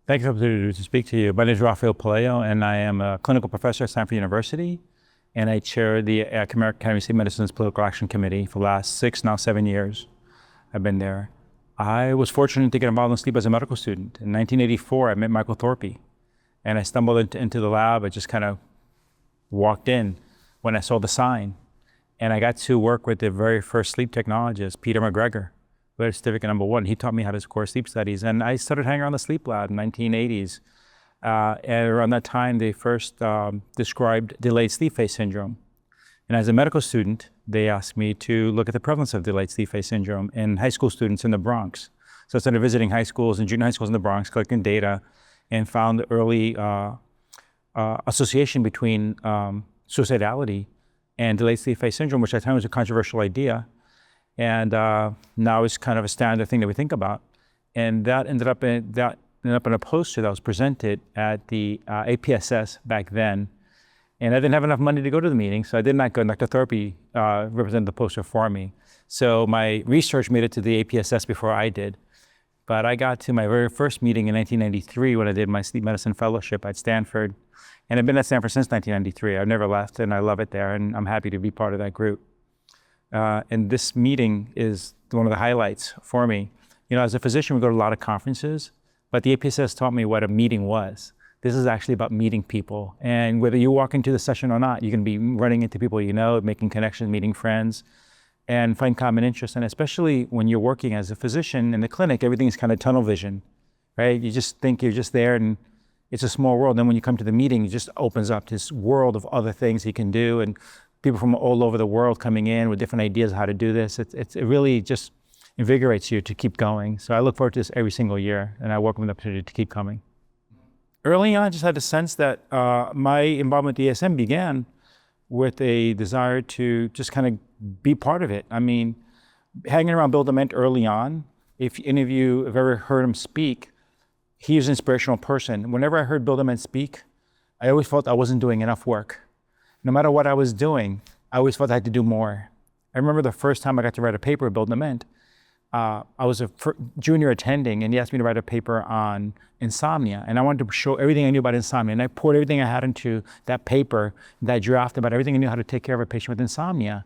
Thank you for the opportunity to speak to you. My name is Rafael Pelayo, and I am a clinical professor at Stanford University, and I chair the American Academy of Sleep Medicine's Political Action Committee for the last 6, now 7 years. I've been there. I was fortunate to get involved in sleep as a medical student. In 1984, I met Michael Thorpe, and I stumbled into the lab. I just kind of walked in when I saw the sign, and I got to work with the very first sleep technologist, Peter McGregor, who had certificate number 1. He taught me how to score sleep studies, and I started hanging around the sleep lab in the 1980s. And around that time, they first described delayed sleep phase syndrome. And as a medical student, they asked me to look at the prevalence of delayed sleep phase syndrome in high school students in the Bronx. So I started visiting high schools and junior high schools in the Bronx, collecting data, and found the early association between suicidality and delayed sleep phase syndrome, which at the time was a controversial idea. And now it's kind of a standard thing that we think about. And that ended up in a poster that was presented at the APSS back then. And I didn't have enough money to go to the meeting, so I did not go. Dr. Thorpe represented the poster for me. So my research made it to the APSS before I did. But I got to my very first meeting in 1993 when I did my sleep medicine fellowship at Stanford. And I've been at Stanford since 1993. I've never left, and I love it there, and I'm happy to be part of that group. And this meeting is one of the highlights for me. You know, as a physician, we go to a lot of conferences, but the APSS taught me what a meeting was. This is actually about meeting people. And whether you walk into the session or not, you can be running into people you know, making connections, meeting friends, and find common interests. And especially when you're working as a physician in the clinic, everything is kind of tunnel vision, right? You just think you're just there and it's a small world. Then when you come to the meeting, it just opens up this world of other things you can do, and people from all over the world coming in with different ideas of how to do this. It really just invigorates you to keep going. So I look forward to this every single year, and I welcome the opportunity to keep coming. Early on, I just had a sense that my involvement with the ASM began with a desire to just kind of be part of it. I mean, hanging around Bill Dement early on, if any of you have ever heard him speak, he was an inspirational person. Whenever I heard Bill Dement speak, I always felt I wasn't doing enough work. No matter what I was doing, I always felt I had to do more. I remember the first time I got to write a paper with Bill Dement. I was a junior attending, and he asked me to write a paper on insomnia. And I wanted to show everything I knew about insomnia. And I poured everything I had into that paper, that draft about everything I knew how to take care of a patient with insomnia.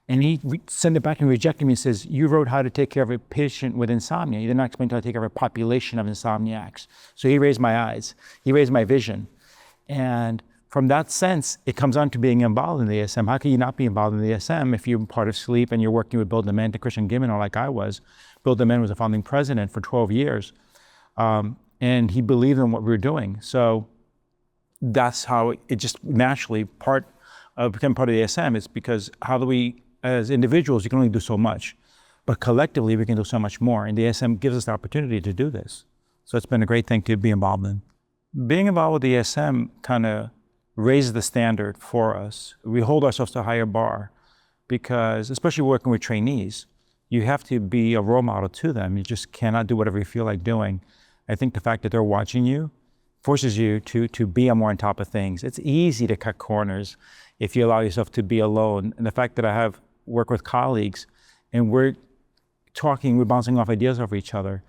And he sent it back and rejected me and says, "You wrote how to take care of a patient with insomnia. You did not explain how to take care of a population of insomniacs." So he raised my eyes. He raised my vision. And from that sense, it comes on to being involved in the ASM. How can you not be involved in the ASM if you're part of sleep and you're working with Bill Dement and Christian Gimeno like I was? Bill Dement was a founding president for 12 years, and he believed in what we were doing. So that's how it just naturally became part of the ASM. It's because how do we, as individuals, you can only do so much, but collectively we can do so much more, and the ASM gives us the opportunity to do this. So it's been a great thing to be involved in. Being involved with the ASM kind of raises the standard for us. We hold ourselves to a higher bar because, especially working with trainees, you have to be a role model to them. You just cannot do whatever you feel like doing. I think the fact that they're watching you forces you to be more on top of things. It's easy to cut corners if you allow yourself to be alone. And the fact that I have worked with colleagues and we're bouncing off ideas over each other,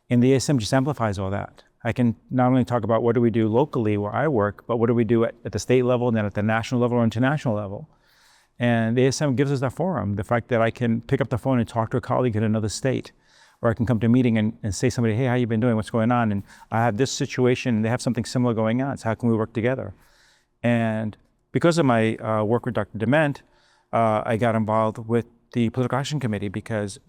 and the ASM just amplifies all that. I can not only talk about what do we do locally where I work, but what do we do at the state level and then at the national level or international level. And the ASM gives us that forum. The fact that I can pick up the phone and talk to a colleague in another state, or I can come to a meeting and say to somebody, "Hey, how you been doing? What's going on? And I have this situation and they have something similar going on. So how can we work together?" And because of my work with Dr. Dement, I got involved with the Political Action Committee because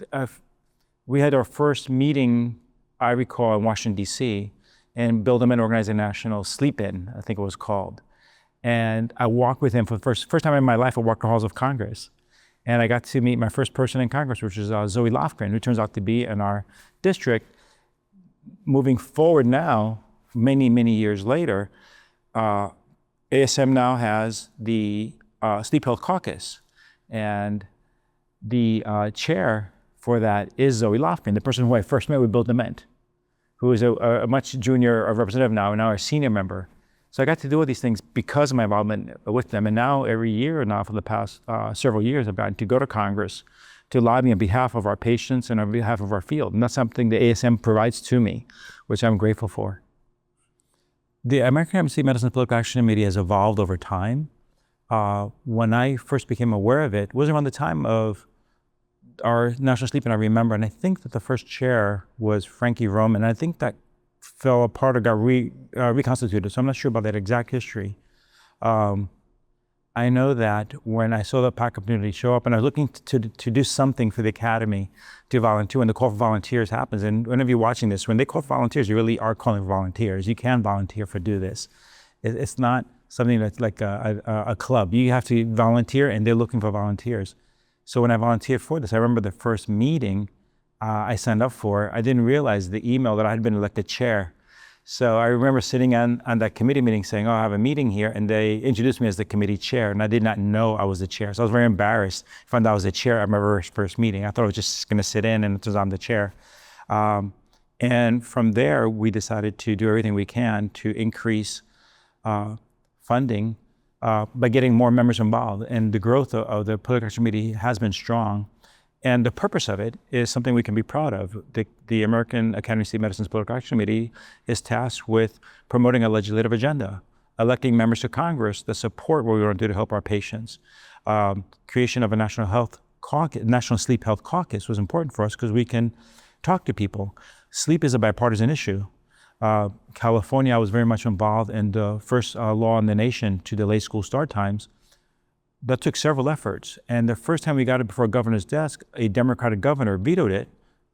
we had our first meeting, I recall, in Washington, D.C., and Bill Dement organized a national sleep-in, I think it was called. And I walked with him for the first time in my life. I walked the halls of Congress. And I got to meet my first person in Congress, which was Zoe Lofgren, who turns out to be in our district. Moving forward now, many, many years later, ASM now has the Sleep Health Caucus. And the chair for that is Zoe Lofgren, the person who I first met with Bill Dement, who is a much junior representative now, and now a senior member. So I got to do all these things because of my involvement with them. And now every year now for the past several years, I've gotten to go to Congress to lobby on behalf of our patients and on behalf of our field. And that's something the ASM provides to me, which I'm grateful for. The American Academy of Sleep Medicine Political Action Committee has evolved over time. When I first became aware of it was around the time of our National Sleep, and I remember, and I think that the first chair was Frankie Rome, and I think that fell apart or got reconstituted, so I'm not sure about that exact history. I know that when I saw the PAC community show up, and I was looking to do something for the Academy to volunteer, when the call for volunteers happens, and whenever you're watching this, when they call for volunteers, you really are calling for volunteers. You can volunteer for do this. It's not something that's like a club. You have to volunteer, and they're looking for volunteers. So when I volunteered for this, I remember the first meeting I signed up for, I didn't realize the email that I had been elected chair. So I remember sitting on that committee meeting saying, oh, I have a meeting here, and they introduced me as the committee chair, and I did not know I was the chair. So I was very embarrassed. I found out I was the chair at my very first meeting. I thought I was just gonna sit in, and it was I'm the chair. And from there, we decided to do everything we can to increase funding by getting more members involved. And the growth of the Political Action Committee has been strong. And the purpose of it is something we can be proud of. The American Academy of Sleep Medicine's Political Action Committee is tasked with promoting a legislative agenda, electing members to Congress that support what we want to do to help our patients. Creation of a National Sleep Health Caucus was important for us because we can talk to people. Sleep is a bipartisan issue. California, I was very much involved in the first law in the nation to delay school start times. That took several efforts. And the first time we got it before a governor's desk, a Democratic governor vetoed it.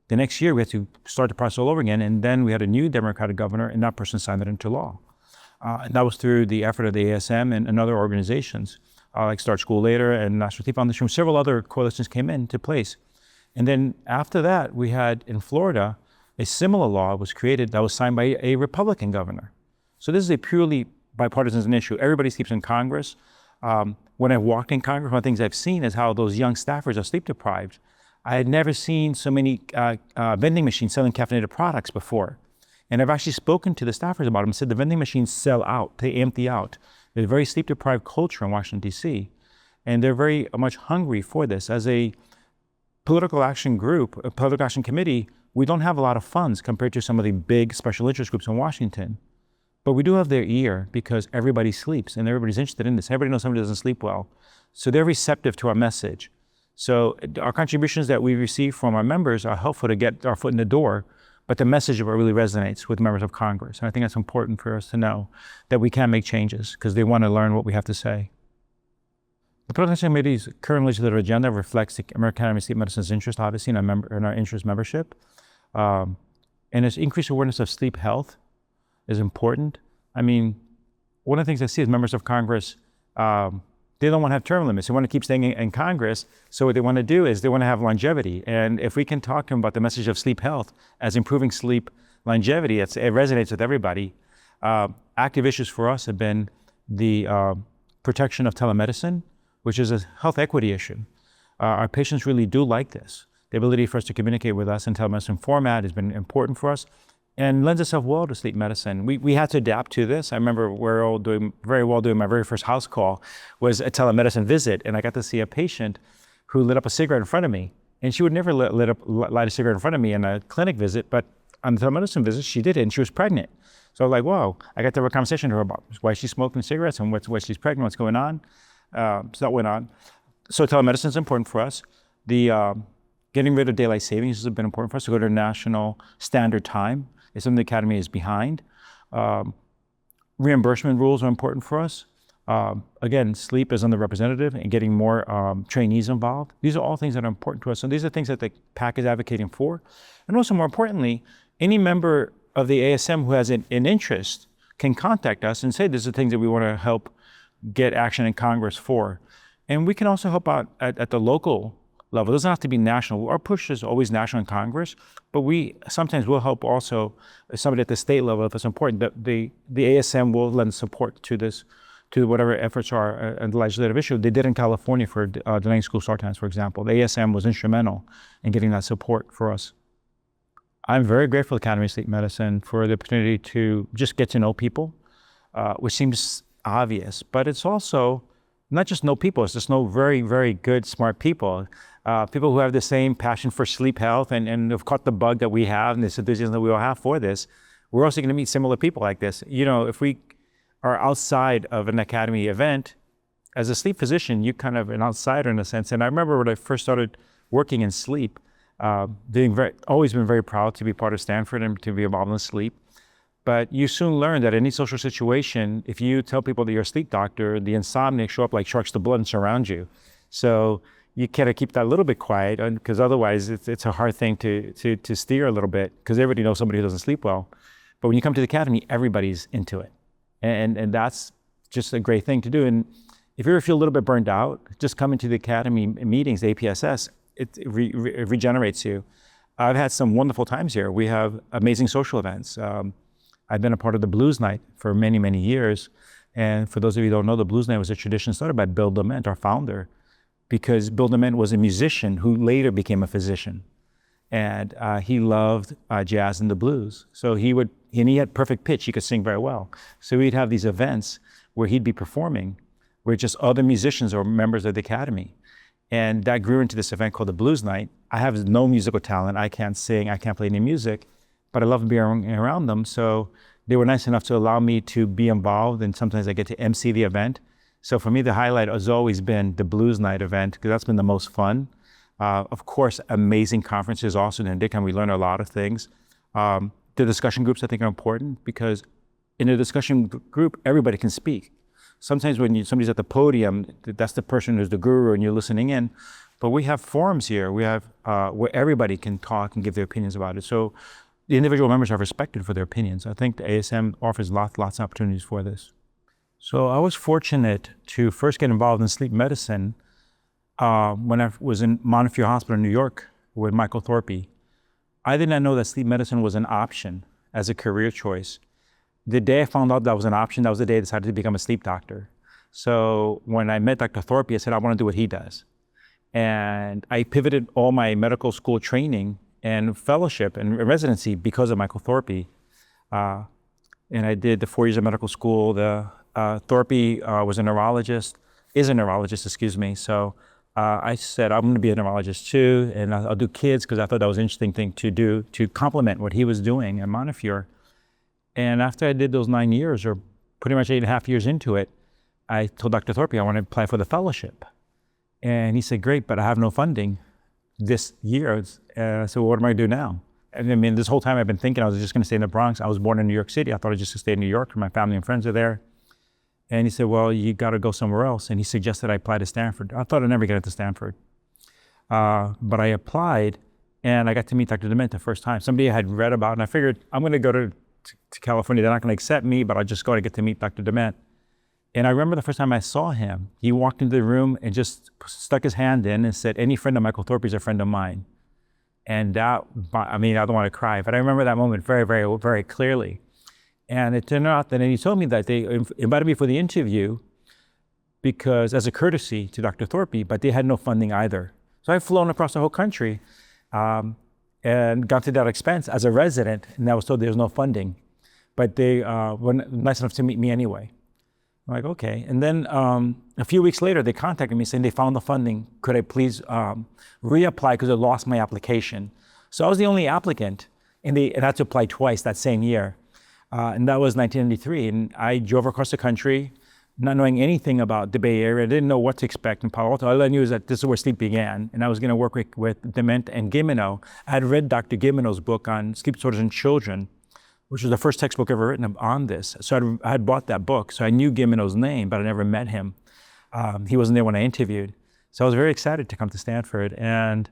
The next year, we had to start the process all over again. And then we had a new Democratic governor, and that person signed it into law. And that was through the effort of the ASM and other organizations, like Start School Later and National Sleep Foundation. Several other coalitions came into place. And then after that, we had in Florida, a similar law was created that was signed by a Republican governor. So this is a purely bipartisan issue. Everybody sleeps in Congress. When I've walked in Congress, one of the things I've seen is how those young staffers are sleep deprived. I had never seen so many vending machines selling caffeinated products before. And I've actually spoken to the staffers about them and said the vending machines sell out, they empty out. There's a very sleep deprived culture in Washington, D.C. And they're very much hungry for this. As a political action group, a political action committee, we don't have a lot of funds compared to some of the big special interest groups in Washington. But we do have their ear because everybody sleeps and everybody's interested in this. Everybody knows somebody doesn't sleep well. So they're receptive to our message. So our contributions that we receive from our members are helpful to get our foot in the door, but the message of it really resonates with members of Congress. And I think that's important for us to know that we can make changes because they want to learn what we have to say. The Political Action Committee's current legislative agenda reflects the American Academy of Sleep Medicine's interest, obviously, in our interest membership. And its increased awareness of sleep health is important. I mean, one of the things I see is members of Congress, they don't want to have term limits. They want to keep staying in Congress. So what they want to do is they want to have longevity. And if we can talk to them about the message of sleep health as improving sleep longevity, it resonates with everybody. Active issues for us have been the protection of telemedicine, which is a health equity issue. Our patients really do like this. The ability for us to communicate with us in telemedicine format has been important for us and lends itself well to sleep medicine. We had to adapt to this. I remember very well doing my very first house call was a telemedicine visit, and I got to see a patient who lit up a cigarette in front of me. And she would never light a cigarette in front of me in a clinic visit, but on the telemedicine visit, she did it, and she was pregnant. So I was like, whoa, I got to have a conversation with her about why she's smoking cigarettes and what she's pregnant, what's going on. So that went on. So telemedicine is important for us. Getting rid of daylight savings has been important for us to go to national standard time. It's something the Academy is behind. Reimbursement rules are important for us. Again, sleep is underrepresented and getting more trainees involved. These are all things that are important to us. And these are things that the PAC is advocating for. And also more importantly, any member of the ASM who has an interest can contact us and say, these are things that we want to help get action in Congress for. And we can also help out at the local level. It doesn't have to be national. Our push is always national in Congress, but we sometimes will help also somebody at the state level if it's important. The ASM will lend support to this, to whatever efforts are in the legislative issue. They did in California for delaying school start times, for example. The ASM was instrumental in getting that support for us. I'm very grateful to Academy of Sleep Medicine for the opportunity to just get to know people, which seems obvious, but it's also not just know people, it's just know very, very good, smart people. People who have the same passion for sleep health and have caught the bug that we have and this enthusiasm that we all have for this. we're also going to meet similar people like this. You know, if we are outside of an academy event, as a sleep physician, you're kind of an outsider in a sense. And I remember when I first started working in sleep, always been very proud to be part of Stanford and to be involved in sleep. But you soon learn that in any social situation, if you tell people that you're a sleep doctor, the insomniacs show up like sharks to blood and surround you. So you kind of keep that a little bit quiet, because otherwise it's a hard thing to steer a little bit, because everybody knows somebody who doesn't sleep well. But when you come to the academy, everybody's into it. And that's just a great thing to do. And if you ever feel a little bit burned out, just coming to the academy meetings, APSS, it regenerates you. I've had some wonderful times here. We have amazing social events. I've been a part of the Blues Night for many, many years. And for those of you who don't know, the Blues Night was a tradition started by Bill Dement, our founder, because Bill Dement was a musician who later became a physician. And he loved jazz and the blues. So he had perfect pitch, he could sing very well. So we'd have these events where he'd be performing with just other musicians or members of the academy. And that grew into this event called the Blues Night. I have no musical talent, I can't sing, I can't play any music, but I love being around them. So they were nice enough to allow me to be involved, and sometimes I get to MC the event. So for me, the highlight has always been the Blues Night event, because that's been the most fun. Of course, amazing conferences also in Dick, and we learn a lot of things. The discussion groups, I think, are important, because in a discussion group, everybody can speak. Sometimes when somebody's at the podium, that's the person who's the guru and you're listening in. But we have forums here. We have where everybody can talk and give their opinions about it. So the individual members are respected for their opinions. I think the ASM offers lots of opportunities for this. So I was fortunate to first get involved in sleep medicine when I was in Montefiore Hospital in New York with Michael Thorpe. I did not know that sleep medicine was an option as a career choice. The day I found out that was an option, that was the day I decided to become a sleep doctor. So when I met Dr. Thorpe, I said, I want to do what he does. And I pivoted all my medical school training and fellowship and residency because of Michael Thorpe. And I did the 4 years of medical school. Thorpe is a neurologist, excuse me. So I said, I'm going to be a neurologist too, and I'll do kids, because I thought that was an interesting thing to do to complement what he was doing at Montefiore. And after I did those 9 years, or pretty much 8.5 years into it, I told Dr. Thorpe I want to apply for the fellowship. And he said, great, but I have no funding this year. So what am I going to do now? And I mean, this whole time I've been thinking I was just going to stay in the Bronx. I was born in New York City. I thought I'd just stay in New York, because my family and friends are there. And he said, well, you got to go somewhere else. And he suggested I apply to Stanford. I thought I'd never get into Stanford. But I applied, and I got to meet Dr. Dement the first time. Somebody I had read about, and I figured I'm going to go to California. They're not going to accept me, but I'll just go to get to meet Dr. Dement. And I remember the first time I saw him, he walked into the room and just stuck his hand in and said, any friend of Michael Thorpe is a friend of mine. And that, I mean, I don't want to cry, but I remember that moment very, very, very clearly. And it turned out that, and he told me that they invited me for the interview because, as a courtesy to Dr. Thorpe, but they had no funding either. So I've flown across the whole country and gone to that expense as a resident, and I was told there was no funding. But they were nice enough to meet me anyway. I'm like, okay. And then a few weeks later, they contacted me saying they found the funding. Could I please reapply, because I lost my application? So I was the only applicant, and I had to apply twice that same year. And that was 1993. And I drove across the country, not knowing anything about the Bay Area. I didn't know what to expect in Palo Alto. All I knew is that this is where sleep began. And I was going to work with Dement and Gimeno. I had read Dr. Gimeno's book on sleep disorders in children, which was the first textbook ever written on this. So I had bought that book. So I knew Gimeno's name, but I never met him. He wasn't there when I interviewed. So I was very excited to come to Stanford. And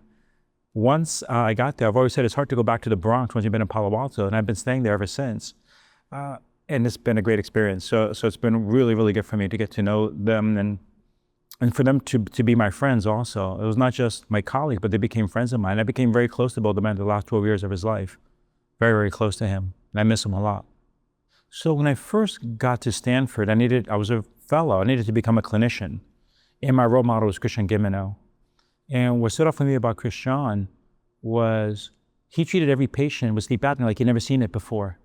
once I got there, I've always said it's hard to go back to the Bronx once you've been in Palo Alto. And I've been staying there ever since. And it's been a great experience. So it's been really, really good for me to get to know them and for them to be my friends also. It was not just my colleagues, but they became friends of mine. I became very close to Bill Dement the last 12 years of his life. Very, very close to him. And I miss him a lot. So when I first got to Stanford, I was a fellow. I needed to become a clinician. And my role model was Christian Gimeno. And what stood out for me about Christian was he treated every patient with sleep apnea like he'd never seen it before.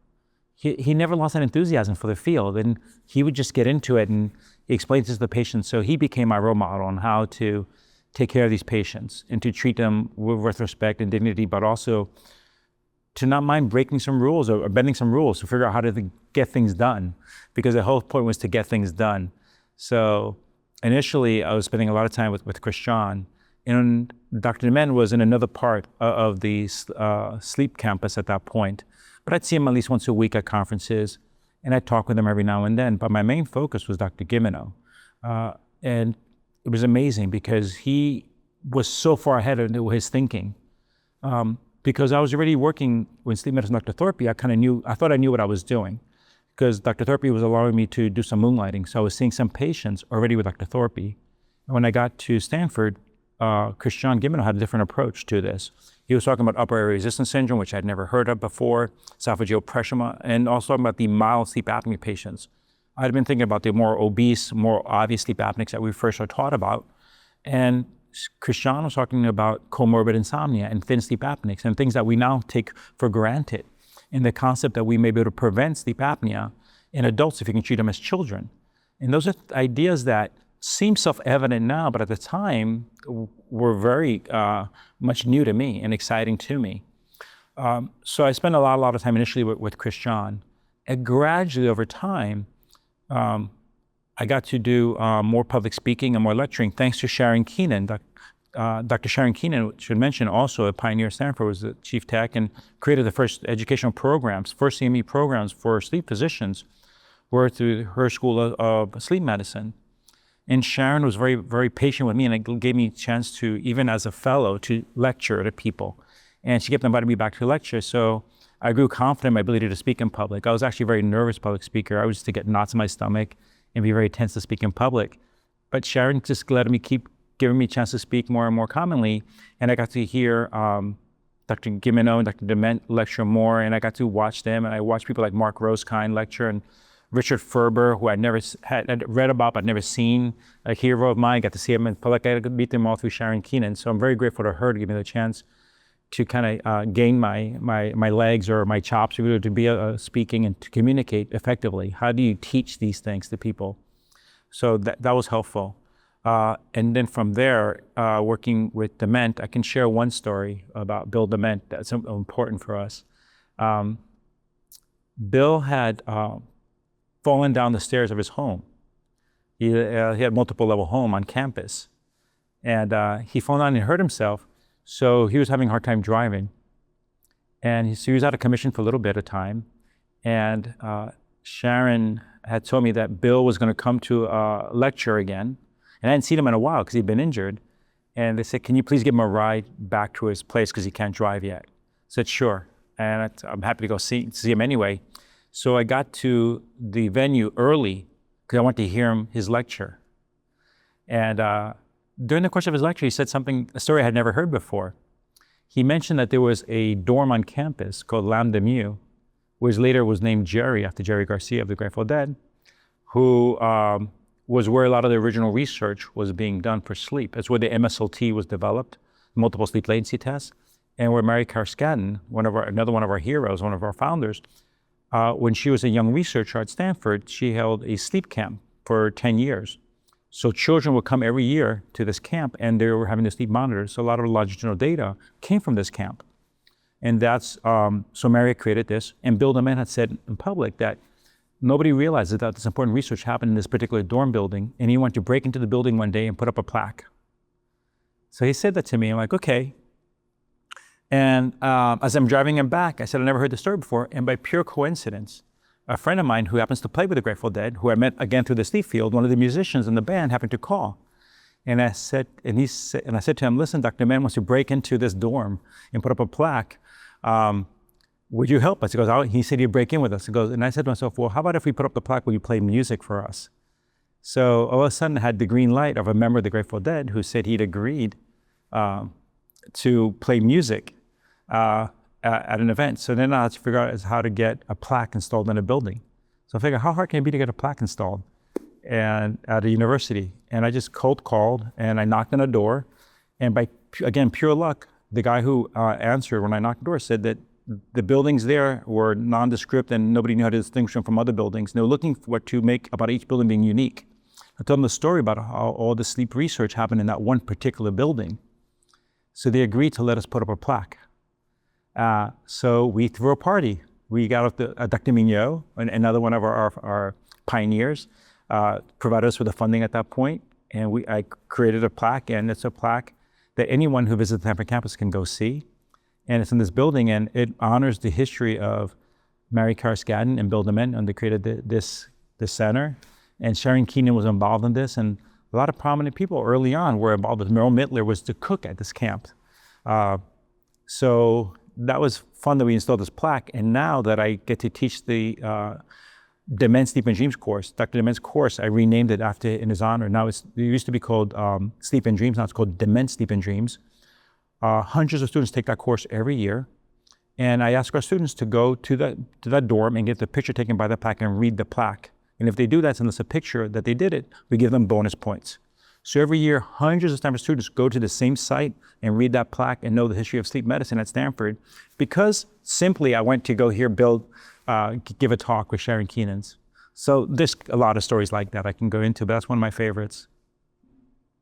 He never lost that enthusiasm for the field, and he would just get into it, and he explained this to the patients. So he became my role model on how to take care of these patients and to treat them with respect and dignity, but also to not mind breaking some rules or bending some rules to figure out how to get things done, because the whole point was to get things done. So initially, I was spending a lot of time with Christian, and Dr. Dement was in another part of the sleep campus at that point. But I'd see him at least once a week at conferences, and I'd talk with him every now and then. But my main focus was Dr. Gimeno. And it was amazing because he was so far ahead of his thinking. Because I was already working with sleep medicine, Dr. Thorpe, I thought I knew what I was doing, because Dr. Thorpe was allowing me to do some moonlighting. So I was seeing some patients already with Dr. Thorpe. And when I got to Stanford, Christian Gimeno had a different approach to this. He was talking about upper airway resistance syndrome, which I'd never heard of before, esophageal pressure, and also about the mild sleep apnea patients. I'd been thinking about the more obese, more obvious sleep apneics that we first are taught about. And Christian was talking about comorbid insomnia and thin sleep apneics and things that we now take for granted, in the concept that we may be able to prevent sleep apnea in adults if you can treat them as children. And those are ideas that seem self-evident now, but at the time were very much new to me and exciting to me. So I spent a lot of time initially with Christian, and gradually over time, I got to do more public speaking and more lecturing, thanks to Sharon Keenan. Dr. Sharon Keenan, should mention, also a pioneer at Stanford, was the chief tech and created the first educational programs, first CME programs for sleep physicians, were through her school of sleep medicine. And Sharon was very, very patient with me, and it gave me a chance to, even as a fellow, to lecture to people. And she kept inviting me back to lecture. So I grew confident in my ability to speak in public. I was actually a very nervous public speaker. I used to get knots in my stomach and be very tense to speak in public. But Sharon just let me keep giving me a chance to speak more and more commonly. And I got to hear Dr. Gimeno and Dr. Dement lecture more, and I got to watch them. And I watched people like Mark Rosekind lecture, and Richard Ferber, who I'd read about but never seen, a hero of mine. I got to see him in public. I got to meet them all through Sharon Keenan. So I'm very grateful to her to give me the chance to kind of gain my legs or my chops to be speaking and to communicate effectively. How do you teach these things to people? So that was helpful. And then from there, working with Dement, I can share one story about Bill Dement that's important for us. Bill had fallen down the stairs of his home. He had multiple level home on campus. And he fell down and hurt himself. So he was having a hard time driving. And so he was out of commission for a little bit of time. And Sharon had told me that Bill was going to come to a lecture again. And I hadn't seen him in a while because he'd been injured. And they said, can you please give him a ride back to his place because he can't drive yet? I said, sure. And I'm happy to go see him anyway. So I got to the venue early because I wanted to hear his lecture. And during the course of his lecture, he said a story I had never heard before. He mentioned that there was a dorm on campus called Lambda Mu, which later was named Jerry, after Jerry Garcia of the Grateful Dead, who was where a lot of the original research was being done for sleep. It's where the MSLT was developed, multiple sleep latency tests, and where Mary Carskadden, another one of our heroes, one of our founders, when she was a young researcher at Stanford, she held a sleep camp for 10 years. So children would come every year to this camp, and they were having the sleep monitored. So a lot of the longitudinal data came from this camp. And that's, so Mary created this, and Bill Dement had said in public that nobody realizes that this important research happened in this particular dorm building, and he wanted to break into the building one day and put up a plaque. So he said that to me. I'm like, okay. And as I'm driving him back, I said, I never heard the story before. And by pure coincidence, a friend of mine who happens to play with the Grateful Dead, who I met again through the sleep field, one of the musicians in the band happened to call. And I said to him, listen, Dr. Dement wants to break into this dorm and put up a plaque. Would you help us? He goes, he said he'd break in with us. He goes, and I said to myself, well, how about if we put up the plaque, will you play music for us? So all of a sudden I had the green light of a member of the Grateful Dead who said he'd agreed to play music at an event. So then I had to figure out how to get a plaque installed in a building. So I figured, how hard can it be to get a plaque installed and at a university? And I just cold called and I knocked on a door. And by, again, pure luck, the guy who answered when I knocked the door said that the buildings there were nondescript and nobody knew how to distinguish them from other buildings. And they were looking for what to make about each building being unique. I told them the story about how all the sleep research happened in that one particular building. So they agreed to let us put up a plaque. So we threw a party. We got up Dr. Mignot, another one of our pioneers, provided us with the funding at that point, and I created a plaque, and it's a plaque that anyone who visits the Stanford campus can go see. And it's in this building, and it honors the history of Mary Karras Skadden and Bill Dement, and they created this center. And Sharon Keenan was involved in this, and a lot of prominent people early on were involved with Merrill Mittler was the cook at this camp. So that was fun that we installed this plaque. And now that I get to teach the Dement, Sleep and Dreams course, Dr. Dement's course, I renamed it in his honor. Now it used to be called Sleep and Dreams, now it's called Dement, Sleep and Dreams. Hundreds of students take that course every year. And I ask our students to go to that dorm and get the picture taken by the plaque and read the plaque. And if they do that, send us a picture that they did it, we give them bonus points. So every year, hundreds of Stanford students go to the same site and read that plaque and know the history of sleep medicine at Stanford, because simply I went to go hear Bill give a talk with Sharon Keenan's. So there's a lot of stories like that I can go into, but that's one of my favorites.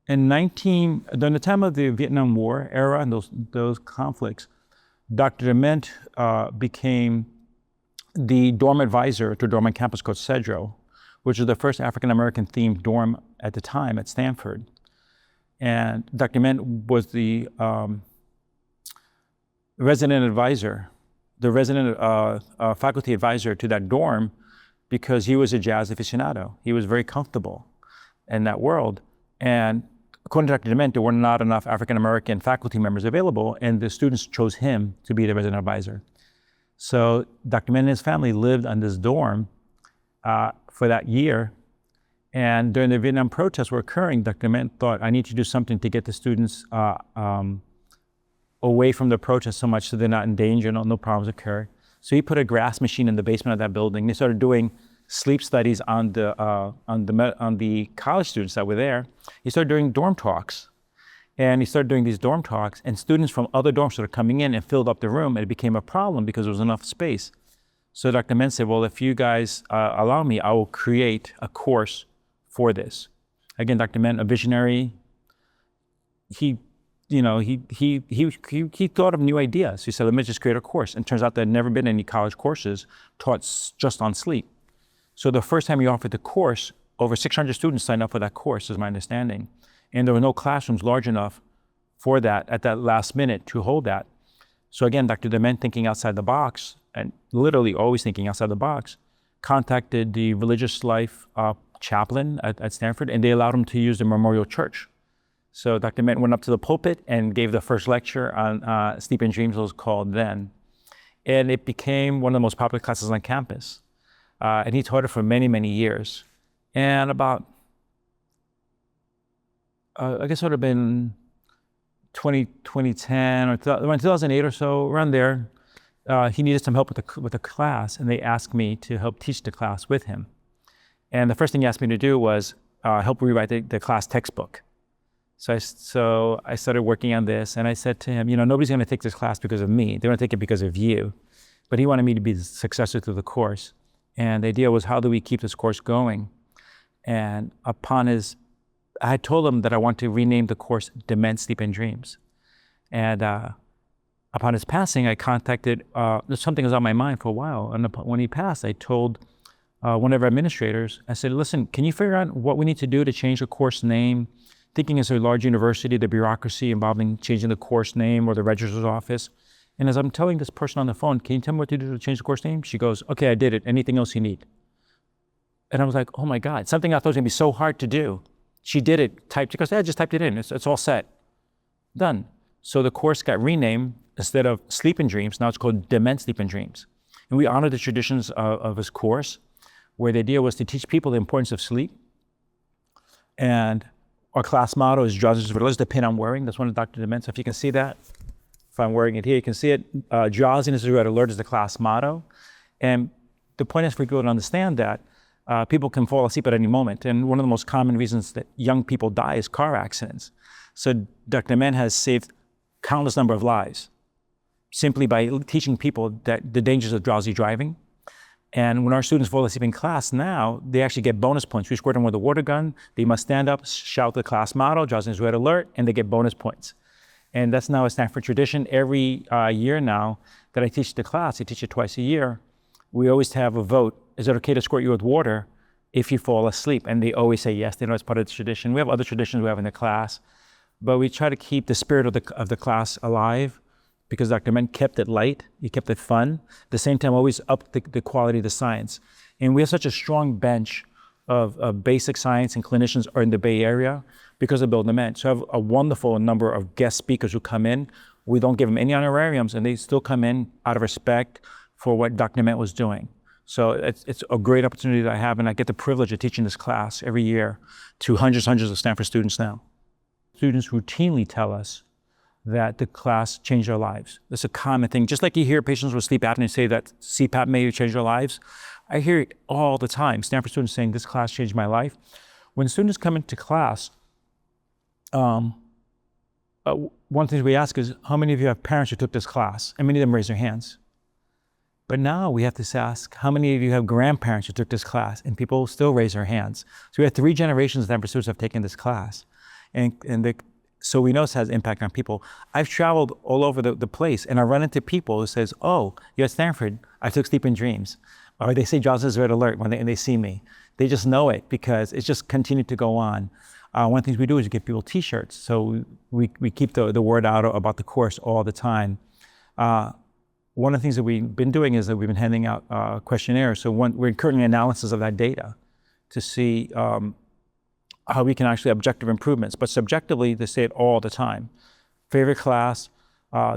During the time of the Vietnam War era and those conflicts, Dr. Dement became the dorm advisor to a dorm on campus called Cedro, which was the first African-American themed dorm at the time at Stanford. And Dr. Dement was the resident advisor, the resident faculty advisor to that dorm, because he was a jazz aficionado. He was very comfortable in that world. And according to Dr. Dement, there were not enough African-American faculty members available, and the students chose him to be the resident advisor. So Dr. Dement and his family lived on this dorm for that year. And during the Vietnam protests were occurring, Dr. Dement thought, I need to do something to get the students away from the protests so much so they're not in danger, no problems occur. So he put a grass machine in the basement of that building. They started doing sleep studies on the college students that were there. He started doing dorm talks. And he started doing these dorm talks, and students from other dorms started coming in and filled up the room, and it became a problem because there was enough space. So Dr. Dement said, well, if you guys allow me, I will create a course for this. Again, Dr. Dement, a visionary, he thought of new ideas. He said, let me just create a course. And it turns out there had never been any college courses taught just on sleep. So the first time he offered the course, over 600 students signed up for that course, is my understanding. And there were no classrooms large enough for that at that last minute to hold that. So again, Dr. Dement, thinking outside the box, and literally always thinking outside the box, contacted the religious life chaplain at Stanford, and they allowed him to use the Memorial Church. So Dr. Dement went up to the pulpit and gave the first lecture on Sleep and Dreams, it was called then. And it became one of the most popular classes on campus. And he taught it for many, many years. And about, I guess it would have been 2010 or 2008 or so, around there, he needed some help with the class, and they asked me to help teach the class with him. And the first thing he asked me to do was help rewrite the class textbook. So I started working on this, and I said to him, nobody's going to take this class because of me. They're going to take it because of you. But he wanted me to be the successor to the course. And the idea was, how do we keep this course going? And I had told him that I want to rename the course Dement, Sleep and Dreams. And upon his passing, I contacted, something was on my mind for a while. And when he passed, I told one of our administrators, I said, listen, can you figure out what we need to do to change the course name? Thinking as a large university, the bureaucracy involving changing the course name or the registrar's office. And as I'm telling this person on the phone, can you tell me what to do to change the course name? She goes, okay, I did it. Anything else you need? And I was like, oh my God, something I thought was gonna be so hard to do. She did it, she goes, yeah, I just typed it in. It's all set, done. So the course got renamed. Instead of Sleep and Dreams, now it's called Dement, Sleep and Dreams. And we honor the traditions of his course, where the idea was to teach people the importance of sleep. And our class motto is drowsiness is red alert. The pin I'm wearing, that's one of Dr. Dement's. If you can see that, if I'm wearing it here, you can see it. Drowsiness is red alert is the class motto. And the point is for people to understand that people can fall asleep at any moment. And one of the most common reasons that young people die is car accidents. So Dr. Dement has saved countless number of lives simply by teaching people that the dangers of drowsy driving. And when our students fall asleep in class now, they actually get bonus points. We squirt them with a water gun. They must stand up, shout the class motto, drowsiness red alert, and they get bonus points. And that's now a Stanford tradition. Every year now that I teach the class, I teach it twice a year, we always have a vote. Is it okay to squirt you with water if you fall asleep? And they always say yes. They know it's part of the tradition. We have other traditions we have in the class, but we try to keep the spirit of the class alive, because Dr. Ment kept it light. He kept it fun. At the same time, always up the quality of the science. And we have such a strong bench of basic science and clinicians are in the Bay Area because of Bill Dement. So I have a wonderful number of guest speakers who come in. We don't give them any honorariums, and they still come in out of respect for what Dr. Dement was doing. So it's a great opportunity that I have, and I get the privilege of teaching this class every year to hundreds of Stanford students now. Students routinely tell us that the class changed their lives. It's a common thing. Just like you hear patients with sleep apnea say that CPAP may change their lives, I hear it all the time. Stanford students saying, this class changed my life. When students come into class, one of the things we ask is, how many of you have parents who took this class? And many of them raise their hands. But now we have to ask, how many of you have grandparents who took this class? And people still raise their hands. So we have 3 generations of Stanford students who have taken this class. So we know this has impact on people. I've traveled all over the place, and I run into people who says, oh, you're at Stanford, I took sleep in dreams. Or they say Johnson's Red Alert when they see me. They just know it because it's just continued to go on. One of the things we do is give people t-shirts. So we keep the word out about the course all the time. One of the things that we've been doing is that we've been handing out questionnaires. So we're encouraging analysis of that data to see how we can actually objective improvements, but subjectively, they say it all the time. Favorite class,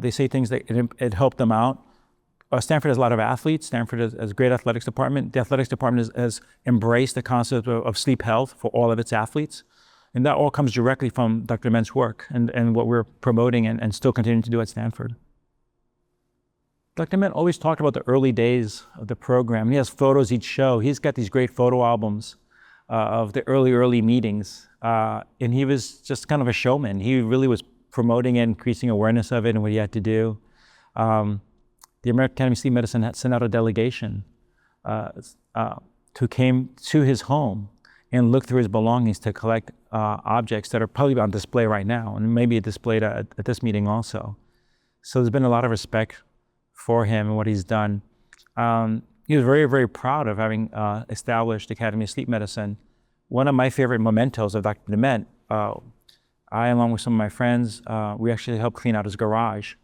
they say things that it helped them out. Stanford has a lot of athletes. Stanford has a great athletics department. The athletics department has embraced the concept of sleep health for all of its athletes. And that all comes directly from Dr. Ment's work and what we're promoting and still continuing to do at Stanford. Dr. Ment always talked about the early days of the program. He has photos he'd show. He's got these great photo albums of the early meetings. And he was just kind of a showman. He really was promoting it, increasing awareness of it and what he had to do. The American Academy of Sleep Medicine had sent out a delegation who came to his home and looked through his belongings to collect objects that are probably on display right now and maybe displayed at this meeting also. So there's been a lot of respect for him and what he's done. He was very, very proud of having established the Academy of Sleep Medicine. One of my favorite mementos of Dr. Dement, I, along with some of my friends, we actually helped clean out his garage.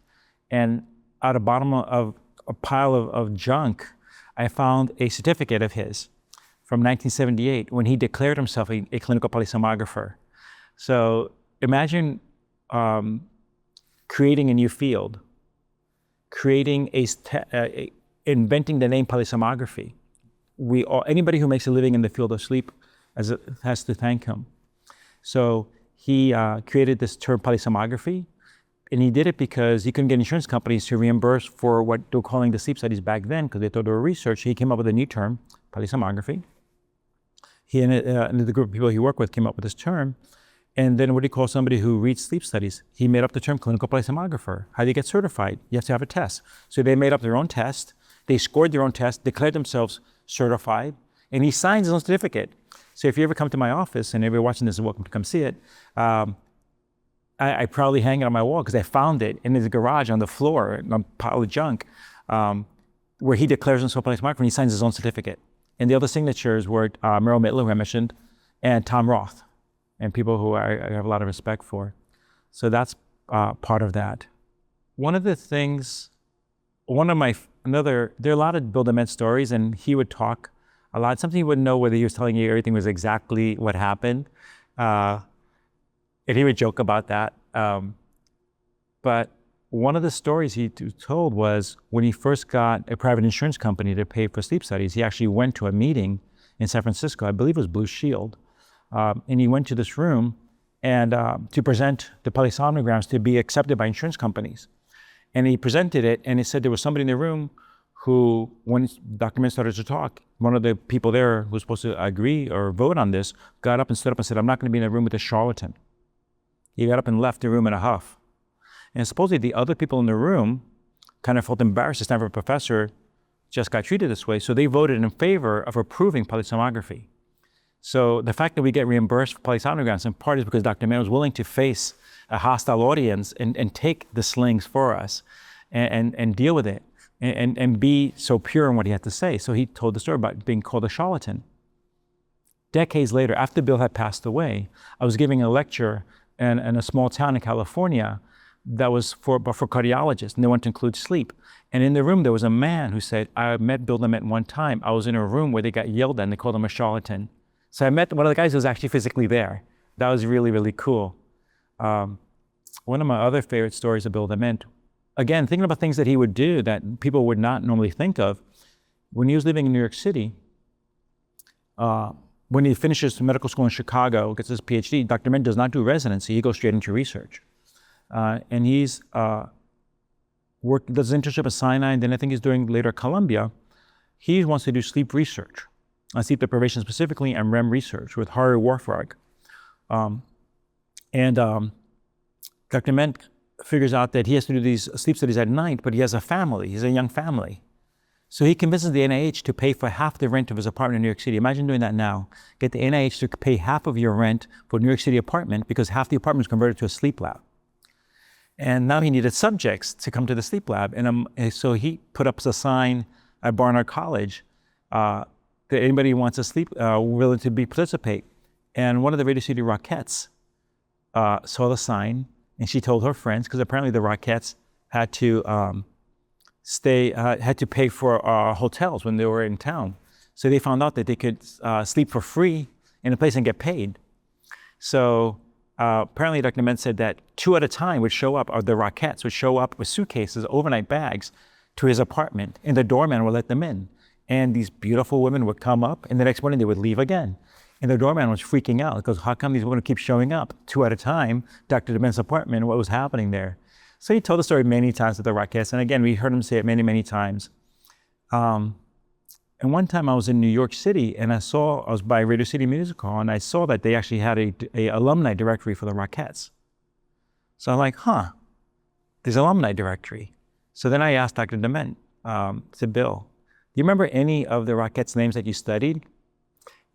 And at the bottom of a pile of junk, I found a certificate of his from 1978 when he declared himself a clinical polysomnographer. So imagine creating a new field, creating inventing the name polysomnography. Anybody who makes a living in the field of sleep has to thank him. So he created this term polysomnography, and he did it because he couldn't get insurance companies to reimburse for what they were calling the sleep studies back then because they thought they were research. He came up with a new term, polysomnography. He and the group of people he worked with came up with this term. And then what do you call somebody who reads sleep studies? He made up the term clinical polysomnographer. How do you get certified? You have to have a test. So they made up their own test. They scored their own test, declared themselves certified, and he signs his own certificate. So if you ever come to my office, and everybody watching this is welcome to come see it, I proudly hang it on my wall because I found it in his garage on the floor, in a pile of junk, where he declares himself polysomnographer and he signs his own certificate. And the other signatures were Merrill Mittler, who I mentioned, and Tom Roth, and people who I have a lot of respect for. So that's part of that. One of the things, there are a lot of Bill Dement stories, and he would talk a lot. Something you wouldn't know whether he was telling you everything was exactly what happened. And he would joke about that. But one of the stories he told was when he first got a private insurance company to pay for sleep studies, he actually went to a meeting in San Francisco, I believe it was Blue Shield, and he went to this room and to present the polysomnograms to be accepted by insurance companies. And he presented it, and he said there was somebody in the room who, when Dr. Ment started to talk, one of the people there who was supposed to agree or vote on this, got up and stood up and said, I'm not gonna be in a room with a charlatan. He got up and left the room in a huff. And supposedly the other people in the room kind of felt embarrassed. The Stanford professor just got treated this way, so they voted in favor of approving polysomnography. So the fact that we get reimbursed for polysomnograms in part is because Dr. Ment was willing to face a hostile audience and take the slings for us and deal with it and be so pure in what he had to say. So he told the story about being called a charlatan. Decades later, after Bill had passed away, I was giving a lecture in a small town in California that was for cardiologists, and they wanted to include sleep. And in the room, there was a man who said, I met Bill DeMent one time. I was in a room where they got yelled at, and they called him a charlatan. So I met one of the guys who was actually physically there. That was really, really cool. One of my other favorite stories of Bill DeMent, again, thinking about things that he would do that people would not normally think of. When he was living in New York City, when he finishes medical school in Chicago, gets his PhD, Dr. DeMent does not do residency. He goes straight into research. And he's does an internship at Sinai, and then I think he's doing later at Columbia. He wants to do sleep research, sleep deprivation specifically, and REM research with Harry Warfrag. Dr. DeMent figures out that he has to do these sleep studies at night, but he has a family. He's a young family. So he convinces the NIH to pay for half the rent of his apartment in New York City. Imagine doing that now. Get the NIH to pay half of your rent for a New York City apartment because half the apartment is converted to a sleep lab. And now he needed subjects to come to the sleep lab. And so he put up a sign at Barnard College that anybody who wants to sleep, willing to participate. And one of the Radio City Rockettes saw the sign, and she told her friends, because apparently the Rockettes had to had to pay for hotels when they were in town. So they found out that they could sleep for free in a place and get paid. So apparently Dr. DeMent said that 2 at a time would show up, or the Rockettes would show up with suitcases, overnight bags, to his apartment, and the doorman would let them in. And these beautiful women would come up, and the next morning they would leave again. And the doorman was freaking out because how come these women keep showing up 2 at a time, Dr. DeMent's apartment, what was happening there? So he told the story many times with the Rockettes, and again, we heard him say it many, many times. And one time I was in New York City, and I was by Radio City Music Hall, and I saw that they actually had a alumni directory for the Rockettes. So I'm like, there's an alumni directory. So then I asked Dr. DeMent, said, Bill, do you remember any of the Rockettes' names that you studied?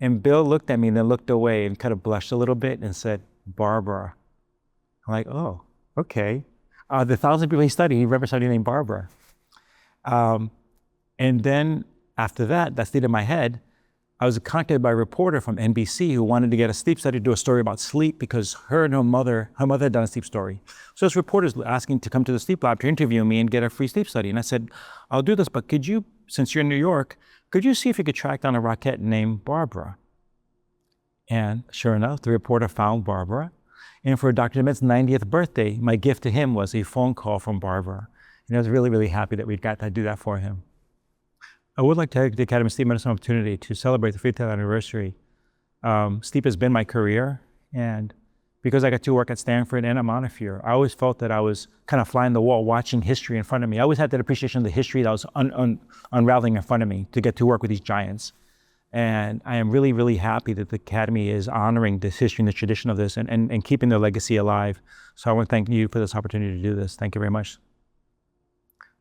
And Bill looked at me and then looked away and kind of blushed a little bit and said, Barbara. I'm like, oh, okay. The 1,000 people he studied, he remembered somebody named Barbara. And then after that stayed in my head. I was contacted by a reporter from NBC who wanted to get a sleep study to do a story about sleep because her and her mother had done a sleep story. So this reporter is asking to come to the sleep lab to interview me and get a free sleep study. And I said, I'll do this, but could you, since you're in New York, could you see if you could track down a Rockette named Barbara? And sure enough, the reporter found Barbara. And for Dr. DeMent's 90th birthday, my gift to him was a phone call from Barbara. And I was really, really happy that we got to do that for him. I would like to take the Academy of Sleep Medicine opportunity to celebrate the 50th anniversary. Sleep has been my career, and because I got to work at Stanford and at Montefiore, I always felt that I was kind of flying the wall, watching history in front of me. I always had that appreciation of the history that was unraveling in front of me to get to work with these giants. And I am really, really happy that the Academy is honoring this history and the tradition of this and keeping their legacy alive. So I want to thank you for this opportunity to do this. Thank you very much.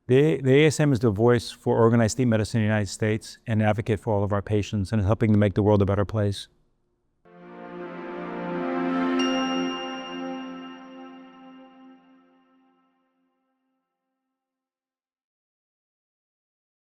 The ASM is the voice for organized sleep medicine in the United States and an advocate for all of our patients and helping to make the world a better place.